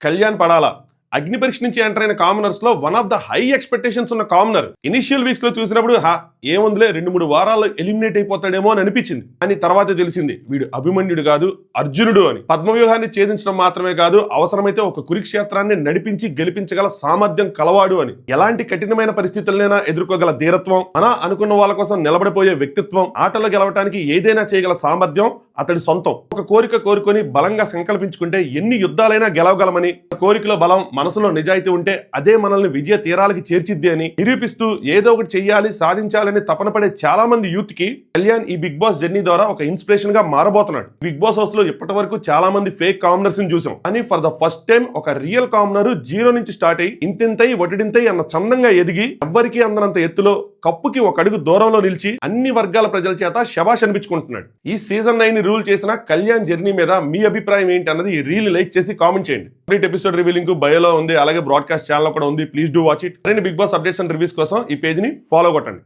కళ్యాణ్ పడాలా అగ్ని పరీక్ష నుంచి ఎంటర్ అయిన కామనర్స్ లో one of the high expectations ఉన్న కామనర్. ఇనిషియల్ వీక్స్ లో చూసినప్పుడు ఏముందిలే 2-3 వారాల్లో ఎలిమినేట్ అయిపోతాడేమో అని అనిపించింది. అని తర్వాతే తెలిసింది వీడు అభిమన్యుడు కాదు అర్జునుడు అని. పద్మవ్యూహాన్ని ఛేదించడం మాత్రమే కాదు, అవసరమైతే ఒక కురుక్షేత్రాన్ని నడిపించి గెలిపించగల సామర్థ్యం కలవాడు అని. ఎలాంటి కఠినమైన పరిస్థితులనైనా ఎదుర్కోగల ధీరత్వం, మన అనుకున్న వాళ్ళ కోసం నిలబడిపోయే వ్యక్తిత్వం, ఆటలో గెలవటానికి ఏదైనా చేయగల సామర్థ్యం అతడి సొంతం. ఒక కోరిక కోరుకొని బలంగా సంకల్పించుకుంటే ఎన్ని యుద్ధాలైనా గెలవగలమని, కోరికలో బలం మనసులో నిజాయితీ ఉంటే అదే మనల్ని విజయ తీరాలకి చేర్చిద్ది అని నిరూపిస్తూ ఏదో ఒకటి చెయ్యాలి సాధించాలని తపన పడే చాలా మంది యూత్ కి కళ్యాణ్ ఈ బిగ్ బాస్ జర్నీ ద్వారా ఒక ఇన్స్పిరేషన్ గా మారబోతున్నాడు. బిగ్ బాస్ హౌస్ లో ఇప్పటి వరకు చాలా మంది ఫేక్ కామనర్స్ ని చూసాం, కానీ ఫర్ ద ఫస్ట్ టైం ఒక రియల్ కామనర్ జీరో నుంచి స్టార్ట్ అయ్యి ఇంతింతై ఒటిడింతై అన్న చందంగా ఎదిగి ఎవ్వరికీ అందనంత ఎత్తులో కప్పుకి ఒక అడుగు దూరంలో నిలిచి అన్ని వర్గాల ప్రజల చేత శబాష్ అనిపించుకుంటున్నాడు. ఈ సీజన్ 9 రూల్ చేసిన కళ్యాణ్ జర్నీ మీద మీ అభిప్రాయం ఏంటి అన్నది ఈ రీల్ లైక్ చేసి కామెంట్ చేయండి. ఎపిసోడ్ రివ్యూ లింక్ బయోలో ఉంది, అలాగే బ్రాడ్కాస్ట్ ఛానల్ కూడా ఉంది. Please do watch it. Bigg Boss updates and reviews కోసం ఈ పేజ్ ని ఫాలో కొట్టండి.